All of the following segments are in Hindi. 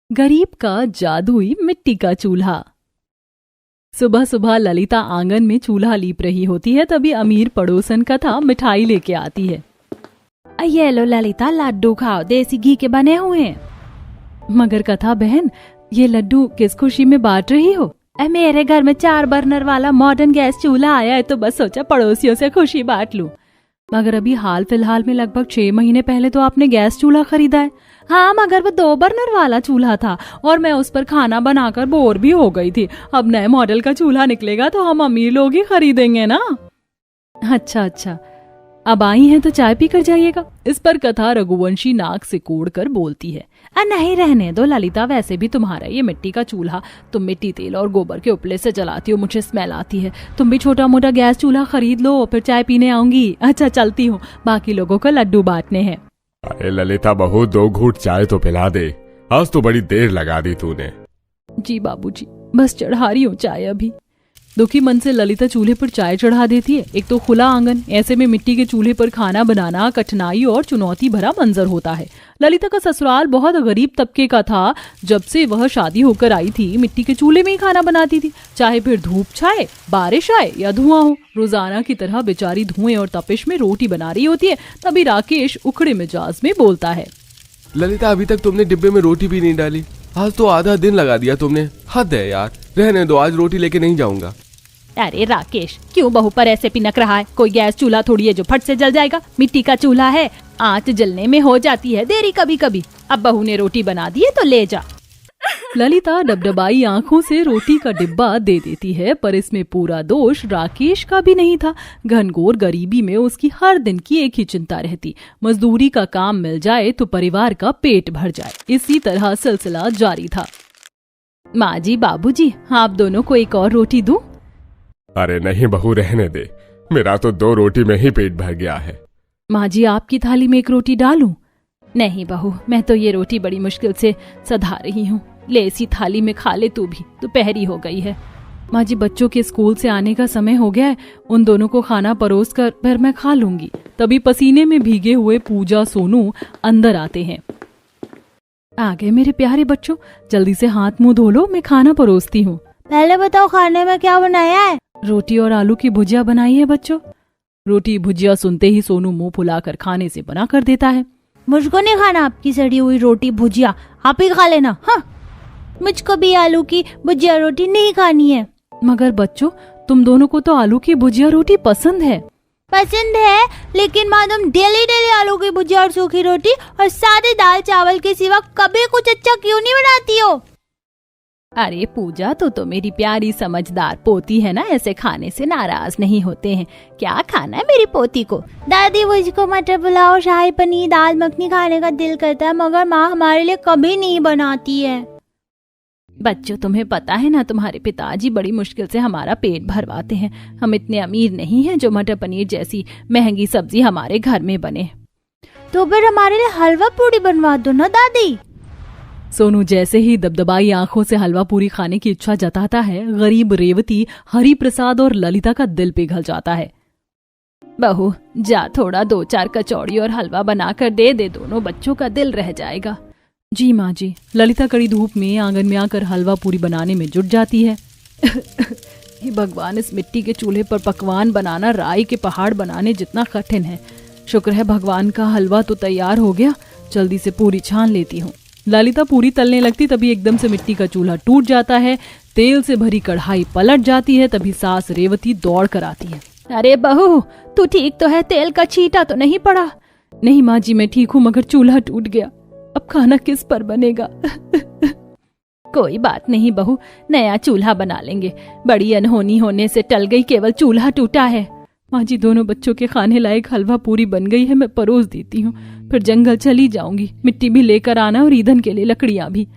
गरीब का जादुई मिट्टी का चूल्हा। सुबह सुबह ललिता आंगन में चूल्हा लीप रही होती है, तभी अमीर पड़ोसन कथा मिठाई लेके आती है। ये लो ललिता, लड्डू खाओ, देसी घी के बने हुए हैं। मगर कथा बहन, ये लड्डू किस खुशी में बांट रही हो? मेरे घर में 4 बर्नर वाला मॉडर्न गैस चूल्हा आया है, तो बस सोचा पड़ोसियों से खुशी बांट लूं। मगर अभी हाल फिलहाल में लगभग 6 महीने पहले तो आपने गैस चूल्हा खरीदा है। हाँ, मगर वो 2 बर्नर वाला चूल्हा था और मैं उस पर खाना बनाकर बोर भी हो गई थी। अब नए मॉडल का चूल्हा निकलेगा तो हम अमीर लोग ही खरीदेंगे ना। अच्छा, अब आई हैं तो चाय पी कर जाइएगा। इस पर कथा रघुवंशी नाक से कोड़कर बोलती है। नहीं, रहने दो ललिता, वैसे भी तुम्हारा ये मिट्टी का चूल्हा, तुम मिट्टी, तेल और गोबर के उपले से जलाती हो, मुझे स्मेल आती है। तुम भी छोटा मोटा गैस चूल्हा खरीद लो, फिर चाय पीने आऊंगी। अच्छा, चलती हूँ, बाकी लोगों को लड्डू बांटने हैं। अरे ललिता बहू, 2 घूंट चाय तो पिला दे, आज तो बड़ी देर लगा दी तूने। जी बाबूजी, बस चढ़ा रही हूँ चाय अभी। दुखी मन से ललिता चूल्हे पर चाय चढ़ा देती है। एक तो खुला आंगन, ऐसे में मिट्टी के चूल्हे पर खाना बनाना कठिनाई और चुनौती भरा मंजर होता है। ललिता का ससुराल बहुत गरीब तबके का था। जब से वह शादी होकर आई थी, मिट्टी के चूल्हे में ही खाना बनाती थी, चाहे फिर धूप छाए, बारिश आए या धुआं हो। रोजाना की तरह बेचारी धुएं और तपिश में रोटी बना रही होती है। तभी राकेश उखड़े मिजाज में बोलता है। ललिता, अभी तक तुमने डिब्बे में रोटी भी नहीं डाली, आज तो आधा दिन लगा दिया तुमने। हद है यार, रहने दो, आज रोटी लेके नहीं जाऊंगा। अरे राकेश, क्यों बहू पर ऐसे पिनक रहा है? कोई गैस चूल्हा थोड़ी है जो फट से जल जाएगा, मिट्टी का चूल्हा है, आंच जलने में हो जाती है देरी कभी कभी। अब बहू ने रोटी बना दी है तो ले जा। ललिता डबडबाई आंखों से रोटी का डिब्बा दे देती है, पर इसमें पूरा दोष राकेश का भी नहीं था। घनघोर गरीबी में उसकी हर दिन की एक ही चिंता रहती, मजदूरी का काम मिल जाए तो परिवार का पेट भर जाए। इसी तरह सिलसिला जारी था। माँ जी, बाबूजी, आप दोनों को एक और रोटी दूं? अरे नहीं बहू, रहने दे, मेरा तो 2 रोटी में ही पेट भर गया है। माँ जी, आपकी थाली में 1 रोटी डालूं? नहीं बहू, मैं तो ये रोटी बड़ी मुश्किल से सधा रही हूँ, ले इसी थाली में खा ले तू भी, दोपहरी हो गई है। माँ जी, बच्चों के स्कूल से आने का समय हो गया है, उन दोनों को खाना परोस कर फिर मैं खा लूंगी। तभी पसीने में भीगे हुए पूजा, सोनू अंदर आते हैं। आ गए मेरे प्यारे बच्चों, जल्दी से हाथ मुंह धो लो, मैं खाना परोसती हूँ। पहले बताओ, खाने में क्या बनाया है? रोटी और आलू की भुजिया बनाई है बच्चों। रोटी भुजिया सुनते ही सोनू मुंह फुलाकर खाने से बना कर देता है। मुझको नहीं खाना आपकी सड़ी हुई रोटी भुजिया, आप ही खा लेना। हाँ, मुझको भी आलू की भुजिया रोटी नहीं खानी है। मगर बच्चों, तुम दोनों को तो आलू की भुजिया रोटी पसंद है। पसंद है, लेकिन माँ तुम डेली आलू की भुजिया और सूखी रोटी और सादे दाल चावल के सिवा कभी कुछ अच्छा क्यों नहीं बनाती हो? अरे पूजा, तो मेरी प्यारी समझदार पोती है ना, ऐसे खाने से नाराज नहीं होते हैं। क्या खाना है मेरी पोती को? दादी, मुझको मटर पुलाव, शाही पनीर, दाल मखनी खाने का दिल करता है, मगर माँ हमारे लिए कभी नहीं बनाती है। बच्चों, तुम्हें पता है ना, तुम्हारे पिताजी बड़ी मुश्किल से हमारा पेट भरवाते हैं। हम इतने अमीर नहीं हैं जो मटर पनीर जैसी महंगी सब्जी हमारे घर में बने। तो फिर हमारे लिए हलवा पूरी बनवा दो ना दादी। सोनू जैसे ही दबदबाई आंखों से हलवा पूरी खाने की इच्छा जताता है, गरीब रेवती, हरि प्रसाद और ललिता का दिल पिघल जाता है। बहू जा, थोड़ा 2-4 कचौड़ी और हलवा बनाकर दे दे, दोनों बच्चों का दिल रह जाएगा। जी माँ जी। ललिता कड़ी धूप में आंगन में आकर हलवा पूरी बनाने में जुट जाती है। हे भगवान, इस मिट्टी के चूल्हे पर पकवान बनाना राई के पहाड़ बनाने जितना कठिन है। शुक्र है भगवान का हलवा तो तैयार हो गया, जल्दी से पूरी छान लेती हूँ। ललिता पूरी तलने लगती, तभी एकदम से मिट्टी का चूल्हा टूट जाता है, तेल से भरी कढ़ाई पलट जाती है। तभी सास रेवती दौड़ कर आती है। अरे बहू, तू ठीक तो है? तेल का छींटा तो नहीं पड़ा? नहीं माँ जी, मैं ठीक हूँ, मगर चूल्हा टूट गया, अब खाना किस पर बनेगा? कोई बात नहीं बहू, नया चूल्हा बना लेंगे। बड़ी अनहोनी होने से टल गई, केवल चूल्हा टूटा है। माँ जी, दोनों बच्चों के खाने लायक हलवा पूरी बन गई है, मैं परोस देती हूँ, फिर जंगल चली जाऊंगी। मिट्टी भी लेकर आना और ईंधन के लिए लकड़ियां भी।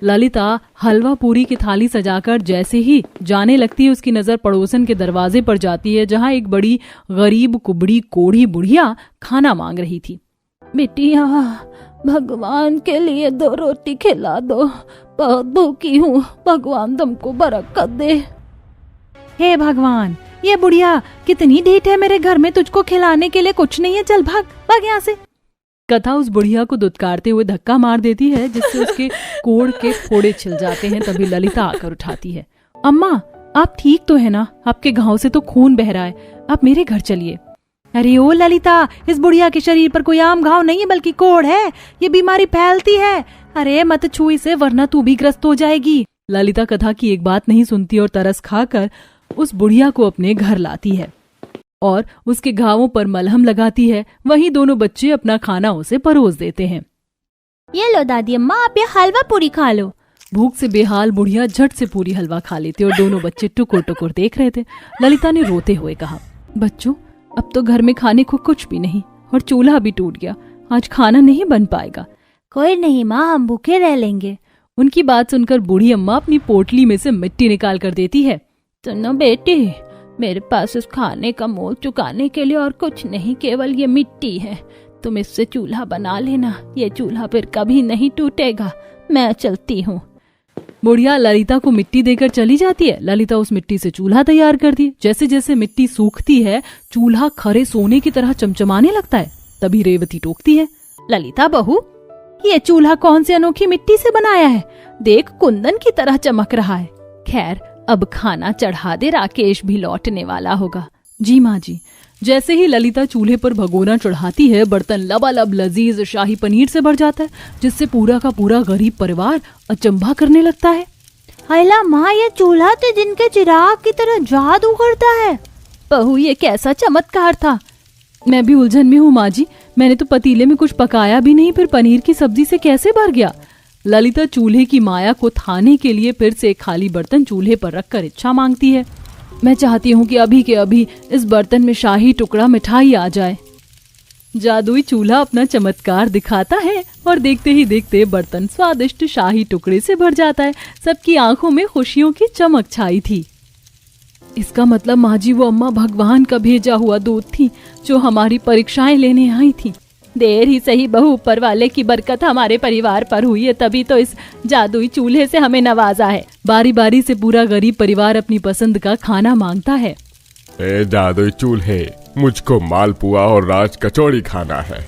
ललिता हलवा पूरी की थाली सजाकर जैसे ही जाने लगती है, उसकी नजर पड़ोसन के दरवाजे पर जाती है, जहाँ एक बड़ी गरीब कुबड़ी कोढ़ी बुढ़िया खाना मांग रही थी। बेटिया, भगवान के लिए 2 रोटी खिला दो, बहुत भूखी हूँ, भगवान तुमको बरकत दे। हे भगवान, ये बुढ़िया कितनी ढीठ है, मेरे घर में तुझको खिलाने के लिए कुछ नहीं है, चल भाग भाग यहाँ से। कथा उस बुढ़िया को दुत्कारते हुए धक्का मार देती है जिससे उसके कोड़ के फोड़े छिल जाते हैं। तभी ललिता आकर उठाती है। अम्मा, आप ठीक तो है ना? आपके घाव से तो खून बह रहा है, आप मेरे घर चलिए। अरे ओ ललिता, इस बुढ़िया के शरीर पर कोई आम घाव नहीं है बल्कि कोढ़ है। ये बीमारी फैलती है। अरे मत छू इसे वरना तू भी ग्रस्त हो जाएगी। ललिता कथा की एक बात नहीं सुनती और तरस खाकर उस बुढ़िया को अपने घर लाती है और उसके घावों पर मलहम लगाती है। वहीं दोनों बच्चे अपना खाना उसे परोस देते हैं। ये लो दादी अम्मा, आप ये हलवा पूरी खा लो। भूख से बेहाल बुढ़िया झट से पूरी हलवा खा लेती और दोनों बच्चे टुकुर टुकुर देख रहे थे। ललिता ने रोते हुए कहा, बच्चों, अब तो घर में खाने को कुछ भी नहीं और चूल्हा भी टूट गया। आज खाना नहीं बन पाएगा। कोई नहीं माँ, हम भूखे रह लेंगे। उनकी बात सुनकर बूढ़ी अम्मा अपनी पोटली में से मिट्टी निकाल कर देती है। सुनो बेटी, मेरे पास उस खाने का मोल चुकाने के लिए और कुछ नहीं, केवल ये मिट्टी है। तुम इससे चूल्हा बना लेना। ये चूल्हा फिर कभी नहीं टूटेगा। मैं चलती हूँ। बुढ़िया ललिता को मिट्टी देकर चली जाती है। ललिता उस मिट्टी से चूल्हा तैयार करती है। जैसे जैसे मिट्टी सूखती है चूल्हा खरे सोने की तरह चमचमाने लगता है। तभी रेवती टोकती है, ललिता बहू, ये चूल्हा कौन सी अनोखी मिट्टी से बनाया है? देख, कुंदन की तरह चमक रहा है। खैर, अब खाना चढ़ा दे, राकेश भी लौटने वाला होगा। जी माँ जी। जैसे ही ललिता चूल्हे पर भगोना चढ़ाती है बर्तन लबालब लजीज शाही पनीर से भर जाता है, जिससे पूरा का पूरा गरीब परिवार अचंभा करने लगता है। हैला माँ, ये चूल्हा तो दिन के चिराग की तरह जादू करता है। बहू, ये कैसा चमत्कार था? मैं भी उलझन में हूँ माँ जी। मैंने तो पतीले में कुछ पकाया भी नहीं, फिर पनीर की सब्जी से कैसे भर गया? ललिता चूल्हे की माया को थाने के लिए फिर से एक खाली बर्तन चूल्हे पर रखकर इच्छा मांगती है। मैं चाहती हूँ कि अभी के अभी इस बर्तन में शाही टुकड़ा मिठाई आ जाए। जादुई चूल्हा अपना चमत्कार दिखाता है और देखते ही देखते बर्तन स्वादिष्ट शाही टुकड़े से भर जाता है। सबकी आंखों में खुशियों की चमक छाई थी। इसका मतलब माँ जी, वो अम्मा भगवान का भेजा हुआ दूत थी जो हमारी परीक्षाएं लेने आई थी। देर ही सही बहू, ऊपर वाले की बरकत हमारे परिवार पर हुई है, तभी तो इस जादुई चूल्हे से हमें नवाजा है। बारी बारी से पूरा गरीब परिवार अपनी पसंद का खाना मांगता है। ए जादुई चूल्हे, मुझको मालपुआ और राज कचौड़ी खाना है।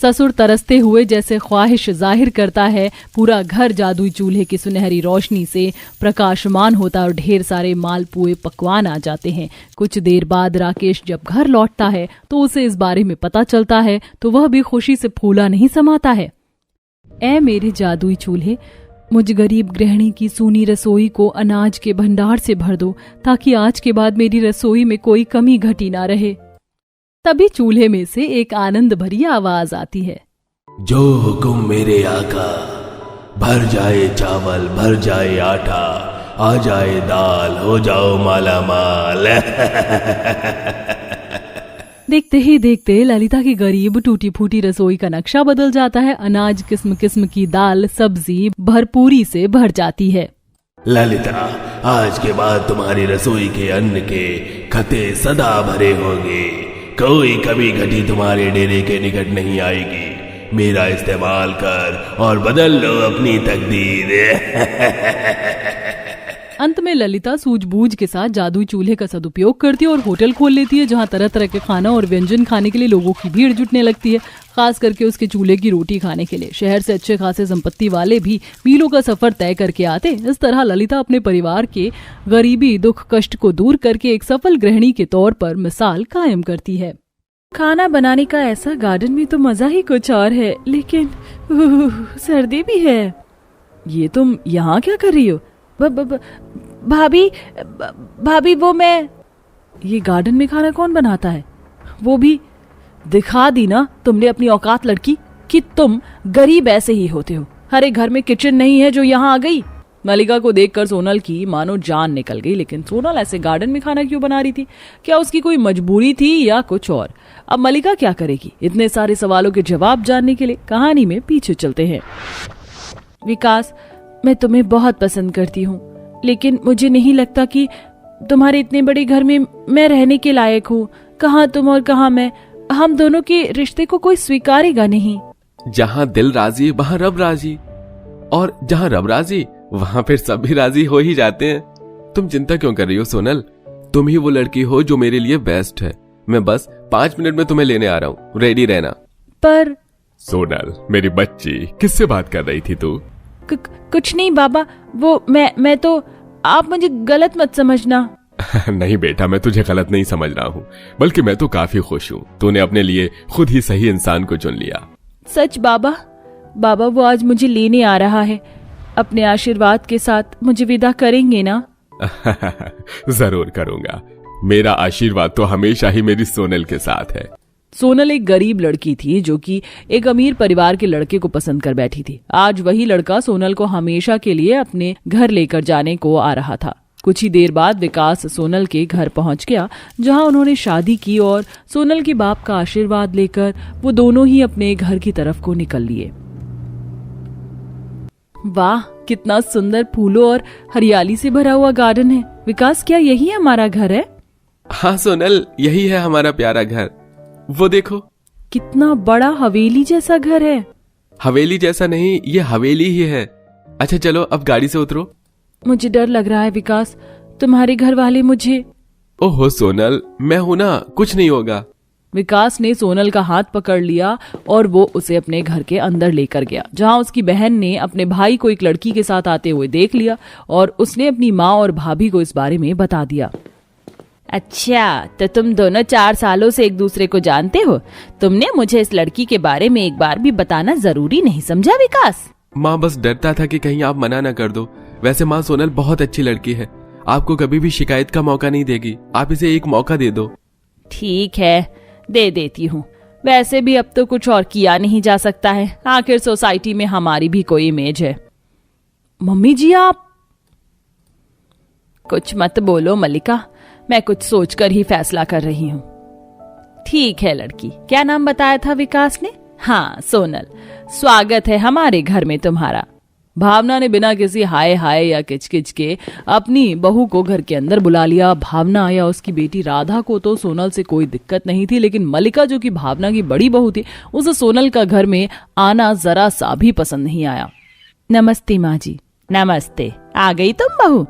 ससुर तरसते हुए जैसे ख्वाहिश जाहिर करता है। पूरा घर जादुई चूल्हे की सुनहरी रोशनी से प्रकाशमान होता और ढेर सारे मालपुए पकवान आ जाते हैं। कुछ देर बाद राकेश जब घर लौटता है तो उसे इस बारे में पता चलता है तो वह भी खुशी से फूला नहीं समाता है। ऐ मेरे जादुई चूल्हे, मुझ गरीब गृहिणी की सूनी रसोई को अनाज के भंडार से भर दो ताकि आज के बाद मेरी रसोई में कोई कमी घटी ना रहे। तभी चूल्हे में से एक आनंद भरी आवाज आती है, जो हुक्म मेरे आका, भर जाए चावल, भर जाए आटा, आ जाए दाल, हो जाओ माला माल। देखते ही देखते ललिता की गरीब टूटी फूटी रसोई का नक्शा बदल जाता है। अनाज किस्म किस्म की दाल सब्जी भरपूरी से भर जाती है। ललिता, आज के बाद तुम्हारी रसोई के अन्न के खते सदा भरे होंगे। कोई कभी घटी तुम्हारे डेरे के निकट नहीं आएगी। मेरा इस्तेमाल कर और बदल लो अपनी तकदीर। अंत में ललिता सूझबूझ के साथ जादुई चूल्हे का सदुपयोग करती है और होटल खोल लेती है, जहां तरह तरह के खाना और व्यंजन खाने के लिए लोगों की भीड़ जुटने लगती है, खास करके उसके चूल्हे की रोटी खाने के लिए। शहर से अच्छे खासे संपत्ति वाले भी मीलों का सफर तय करके आते। इस तरह ललिता अपने परिवार के गरीबी दुख कष्ट को दूर करके एक सफल गृहिणी के तौर पर मिसाल कायम करती है। खाना बनाने का ऐसा गार्डन में तो मजा ही कुछ और है, लेकिन सर्दी भी है। ये तुम यहाँ क्या कर रही हो? भाभी वो मैं। ये गार्डन में खाना कौन बनाता है? वो भी दिखा दी ना तुमने अपनी औकात लड़की, कि तुम गरीब ऐसे ही होते हो। हर एक घर में किचन नहीं है जो यहाँ आ गई। मलिका को देखकर सोनल की मानो जान निकल गई, लेकिन सोनल ऐसे गार्डन में खाना क्यों बना रही थी? क्या उसकी कोई मजबूरी थी या कुछ और? अब मलिका क्या करेगी? इतने सारे सवालों के जवाब जानने के लिए कहानी में पीछे चलते हैं। विकास, मैं तुम्हें बहुत पसंद करती हूँ, लेकिन मुझे नहीं लगता कि तुम्हारे इतने बड़े घर में मैं रहने के लायक हूँ। कहाँ तुम और कहाँ मैं, हम दोनों के रिश्ते को कोई स्वीकारेगा नहीं। जहाँ दिल राजी वहाँ रब राजी, और जहाँ रब राजी वहाँ फिर सब भी राजी हो ही जाते हैं। तुम चिंता क्यों कर रही हो सोनल? तुम ही वो लड़की हो जो मेरे लिए बेस्ट है। मैं बस 5 मिनट में तुम्हें लेने आ रहा हूँ, रेडी रहना। पर सोनल मेरी बच्ची, किससे बात कर रही थी तू? कुछ नहीं बाबा, वो मैं तो, आप मुझे गलत मत समझना। नहीं बेटा, मैं तुझे गलत नहीं समझ रहा हूँ, बल्कि मैं तो काफी खुश हूँ। तूने अपने लिए खुद ही सही इंसान को चुन लिया। सच बाबा, बाबा वो आज मुझे लेने आ रहा है। अपने आशीर्वाद के साथ मुझे विदा करेंगे ना? जरूर करूंगा। मेरा आशीर्वाद तो हमेशा ही मेरी सोनल के साथ है। सोनल एक गरीब लड़की थी जो कि एक अमीर परिवार के लड़के को पसंद कर बैठी थी। आज वही लड़का सोनल को हमेशा के लिए अपने घर लेकर जाने को आ रहा था। कुछ ही देर बाद विकास सोनल के घर पहुंच गया, जहां उन्होंने शादी की और सोनल के बाप का आशीर्वाद लेकर वो दोनों ही अपने घर की तरफ को निकल लिए। वाह, कितना सुंदर फूलों और हरियाली से भरा हुआ गार्डन है। विकास, क्या यही हमारा घर है? हाँ सोनल, यही है हमारा प्यारा घर। वो देखो, कितना बड़ा हवेली जैसा घर है। हवेली जैसा नहीं, ये हवेली ही है। अच्छा चलो अब गाड़ी से उतरो। मुझे डर लग रहा है विकास, तुम्हारे घर वाले मुझे। ओहो सोनल, मैं हूं ना, कुछ नहीं होगा। विकास ने सोनल का हाथ पकड़ लिया और वो उसे अपने घर के अंदर लेकर गया, जहां उसकी बहन ने अपने भाई को एक लड़की के साथ आते हुए देख लिया और उसने अपनी माँ और भाभी को इस बारे में बता दिया। अच्छा, तो तुम दोनों 4 सालों से एक दूसरे को जानते हो? तुमने मुझे इस लड़की के बारे में एक बार भी बताना जरूरी नहीं समझा विकास? माँ बस डरता था कि कहीं आप मना न कर दो। वैसे माँ, सोनल बहुत अच्छी लड़की है, आपको कभी भी शिकायत का मौका नहीं देगी। आप इसे एक मौका दे दो। ठीक है, दे देती हूँ। वैसे भी अब तो कुछ और किया नहीं जा सकता है, आखिर सोसाइटी में हमारी भी कोई इमेज है। मम्मी जी, आप कुछ मत बोलो मलिका, मैं कुछ सोचकर ही फैसला कर रही हूँ। ठीक है लड़की, क्या नाम बताया था विकास ने? हाँ सोनल, स्वागत है हमारे घर में तुम्हारा। भावना ने बिना किसी हाय हाय या किचकिच के अपनी बहू को घर के अंदर बुला लिया। भावना या उसकी बेटी राधा को तो सोनल से कोई दिक्कत नहीं थी, लेकिन मलिका जो कि भावना की बड़ी बहू थी, उसे सोनल का घर में आना जरा सा भी पसंद नहीं आया। नमस्ते माँ जी। नमस्ते, आ गई तुम बहू?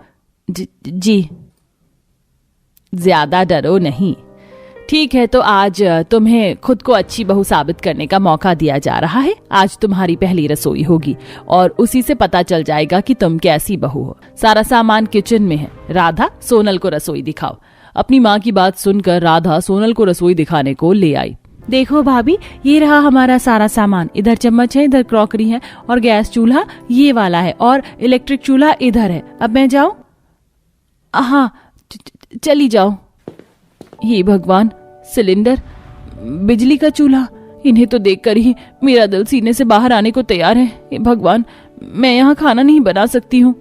जी। ज्यादा डरो नहीं। ठीक है, तो आज तुम्हें खुद को अच्छी बहू साबित करने का मौका दिया जा रहा है। आज तुम्हारी पहली रसोई होगी और उसी से पता चल जाएगा कि तुम कैसी बहू हो। सारा सामान किचन में है। राधा, सोनल को रसोई दिखाओ। अपनी माँ की बात सुनकर राधा सोनल को रसोई दिखाने को ले आई। देखो भाभी, ये रहा हमारा सारा सामान। इधर चम्मच है, इधर क्रॉकरी है और गैस चूल्हा ये वाला है और इलेक्ट्रिक चूल्हा इधर है। अब मैं जाऊं? हाँ, चली जाओ। हे भगवान, सिलेंडर, बिजली का चूल्हा, इन्हें तो देखकर ही मेरा दिल सीने से बाहर आने को तैयार है। हे भगवान, मैं यहाँ खाना नहीं बना सकती हूँ।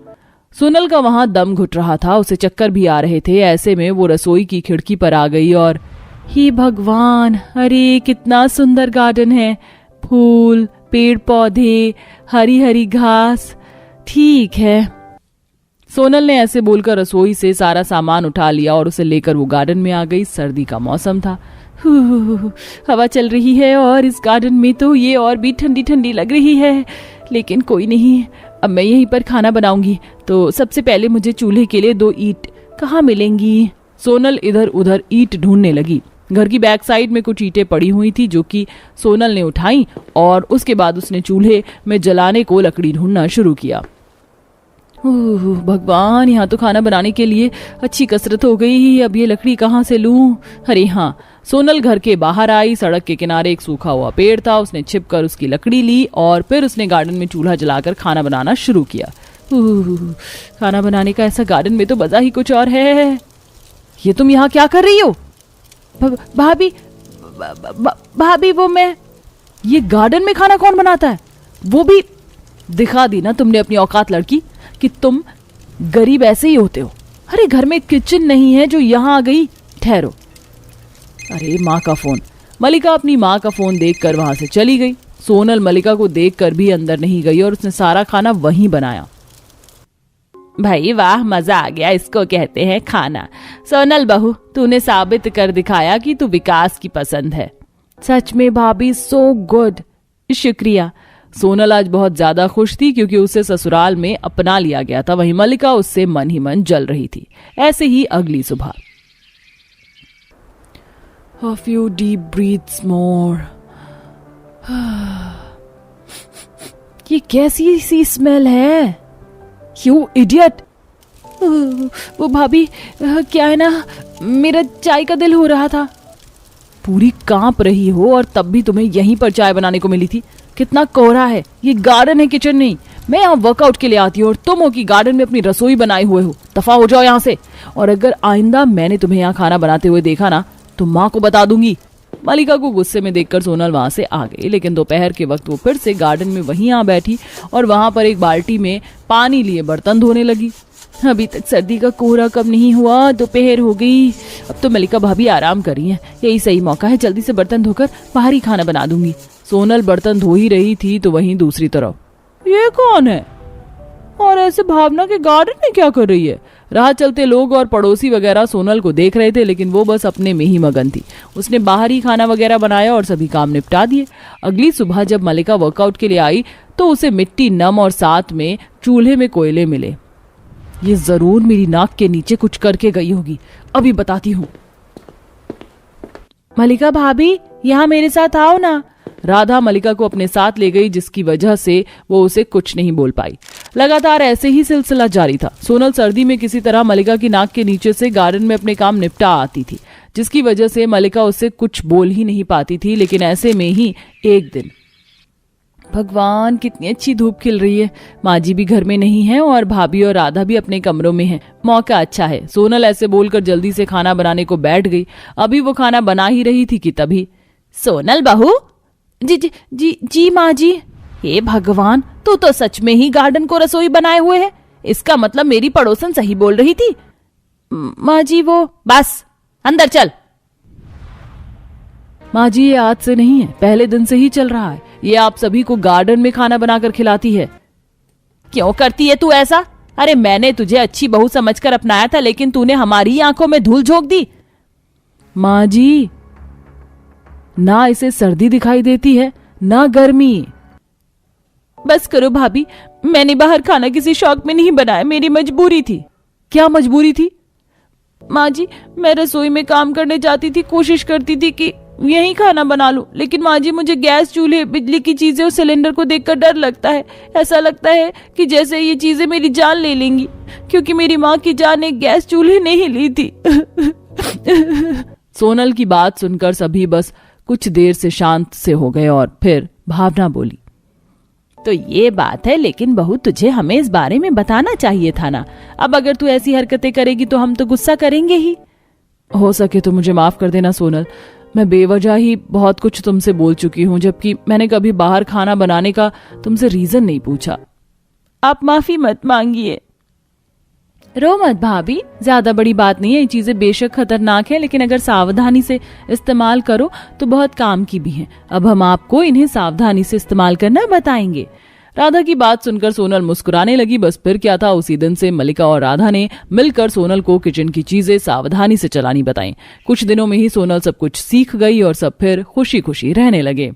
सोनल का वहां दम घुट रहा था, उसे चक्कर भी आ रहे थे। ऐसे में वो रसोई की खिड़की पर आ गई और हे भगवान, अरे कितना सुंदर गार्डन है। फूल, पेड़ पौधे, हरी हरी घास। ठीक है, सोनल ने ऐसे बोलकर रसोई से सारा सामान उठा लिया और उसे लेकर वो गार्डन में आ गई। सर्दी का मौसम था, हवा चल रही है और इस गार्डन में तो ये और भी ठंडी ठंडी लग रही है। लेकिन कोई नहीं, अब मैं यहीं पर खाना बनाऊंगी। तो सबसे पहले मुझे चूल्हे के लिए 2 ईंट कहाँ मिलेंगी? सोनल इधर उधर ईंट ढूंढने लगी। घर की बैक साइड में कुछ ईंटें पड़ी हुई थी जो कि सोनल ने उठाई और उसके बाद उसने चूल्हे में जलाने को लकड़ी ढूंढना शुरू किया। भगवान, यहाँ तो खाना बनाने के लिए अच्छी कसरत हो गई। अब ये लकड़ी कहाँ से लूं? अरे हाँ, सोनल घर के बाहर आई। सड़क के किनारे एक सूखा हुआ पेड़ था, उसने छिपकर उसकी लकड़ी ली और फिर उसने गार्डन में चूल्हा जलाकर खाना बनाना शुरू किया। खाना बनाने का ऐसा गार्डन में तो मजा ही कुछ और है। ये तुम यहाँ क्या कर रही हो? भाभी, भाभी वो मैं। ये गार्डन में खाना कौन बनाता है? वो भी दिखा दी ना तुमने अपनी औकात लड़की, कि तुम गरीब ऐसे ही होते हो। अरे घर में किचन नहीं है जो यहाँ आ गई। ठहरो। अरे माँ का फोन। मलिका अपनी माँ का फोन देखकर वहां से चली गई। सोनल मलिका को देखकर भी अंदर नहीं गई और उसने सारा खाना वहीं बनाया। भाई वाह, मजा आ गया, इसको कहते हैं खाना। सोनल बहू, तूने साबित कर दिखाया कि तू विकास की पसंद है। सच में भाभी, सो गुड। शुक्रिया। सोनल आज बहुत ज्यादा खुश थी क्योंकि उसे ससुराल में अपना लिया गया था। वहीं मलिका उससे मन ही मन जल रही थी। ऐसे ही अगली सुबह। A few deep breaths more. ये कैसी सी स्मेल है? You idiot! वो भाभी, क्या है ना, मेरा चाय का दिल हो रहा था। पूरी कांप रही हो और तब भी तुम्हें यहीं पर चाय बनाने को मिली थी। कितना कोहरा है, ये गार्डन है, किचन नहीं। मैं यहाँ वर्कआउट के लिए आती हूँ और तुम हो कि गार्डन में अपनी रसोई बनाए हुए हो। दफा हो जाओ यहाँ से। और अगर आइंदा मैंने तुम्हें यहाँ खाना बनाते हुए देखा ना तो माँ को बता दूंगी। मलिका को गुस्से में देखकर सोनल वहां से आ गई, लेकिन दोपहर के वक्त वो फिर से गार्डन में वहीं आ बैठी और वहां पर एक बाल्टी में पानी लिए बर्तन धोने लगी। अभी तक सर्दी का कोहरा कब नहीं हुआ, दोपहर हो गई। अब तो मलिका भाभी आराम कर रही हैं, यही सही मौका है, जल्दी से बर्तन धोकर बाहर ही खाना बना दूंगी। सोनल बर्तन धो ही रही थी तो वहीं दूसरी तरफ, ये कौन है और ऐसे भावना के गार्डन में क्या कर रही है? राह चलते लोग और पड़ोसी वगैरह सोनल को देख रहे थे, लेकिन वो बस अपने में ही मगन थी। उसने बाहर ही खाना वगैरह बनाया और सभी काम निपटा दिए। अगली सुबह जब मलिका वर्कआउट के लिए आई तो उसे मिट्टी नम और साथ में चूल्हे में कोयले मिले। ये जरूर मेरी नाक के नीचे कुछ करके गई होगी, अभी बताती हूँ। मलिका भाभी, यहाँ मेरे साथ आओ ना। राधा मलिका को अपने साथ ले गई, जिसकी वजह से वो उसे कुछ नहीं बोल पाई। लगातार ऐसे ही सिलसिला जारी था। सोनल सर्दी में किसी तरह मलिका की नाक के नीचे से गार्डन में अपने काम निपटा आती थी, जिसकी वजह से मलिका उससे कुछ बोल ही नहीं पाती थी। लेकिन ऐसे में ही एक दिन, भगवान कितनी अच्छी धूप खिल रही है। माँ जी भी घर में नहीं है और भाभी और राधा भी अपने कमरों में हैं। मौका अच्छा है। सोनल ऐसे बोलकर जल्दी से खाना बनाने को बैठ गई। अभी वो खाना बना ही रही थी कि तभी, सोनल बहू। जी जी जी जी माँ जी। हे भगवान, तू तो सच में ही गार्डन को रसोई बनाए हुए है। इसका मतलब मेरी पड़ोसन सही बोल रही थी। माँ जी वो, बस अंदर चल। माँ जी ये आज से नहीं है, पहले दिन से ही चल रहा है। ये आप सभी को गार्डन में खाना बनाकर खिलाती है। क्यों करती है तू ऐसा? अरे मैंने तुझे अच्छी बहू समझकर अपनाया था, लेकिन तूने हमारी आंखों में धूल झोंक दी। माँ जी, ना इसे सर्दी दिखाई देती है ना गर्मी। बस करो भाभी, मैंने बाहर खाना किसी शौक में नहीं बनाया, मेरी मजबूरी थी। क्या मजबूरी थी? माँ जी, मैं रसोई में काम करने जाती थी, कोशिश करती थी कि यही खाना बना लूं, लेकिन माँ जी मुझे गैस, चूल्हे, बिजली की चीजें और सिलेंडर को देखकर डर लगता है। ऐसा लगता है कि जैसे ये चीजें मेरी जान ले लेंगी, क्योंकि मेरी माँ की जान एक गैस चूल्हे ने ही ली थी। सोनल की बात सुनकर सभी बस कुछ देर से शांत से हो गए और फिर भावना बोली, तो ये बात है, लेकिन बहू तुझे हमें इस बारे में बताना चाहिए था ना। अब अगर तू ऐसी हरकतें करेगी तो हम तो गुस्सा करेंगे ही। हो सके तो मुझे माफ कर देना सोनल, मैं बेवजह ही बहुत कुछ तुमसे बोल चुकी हूँ, जबकि मैंने कभी बाहर खाना बनाने का तुमसे रीजन नहीं पूछा। आप माफी मत मांगिए। रो मत भाभी, ज्यादा बड़ी बात नहीं है। ये चीजें बेशक खतरनाक है, लेकिन अगर सावधानी से इस्तेमाल करो तो बहुत काम की भी हैं। अब हम आपको इन्हें सावधानी से इस्तेमाल करना बताएंगे। राधा की बात सुनकर सोनल मुस्कुराने लगी। बस फिर क्या था, उसी दिन से मलिका और राधा ने मिलकर सोनल को किचन की चीजें सावधानी से चलानी बताई। कुछ दिनों में ही सोनल सब कुछ सीख गई और सब फिर खुशी खुशी रहने लगे।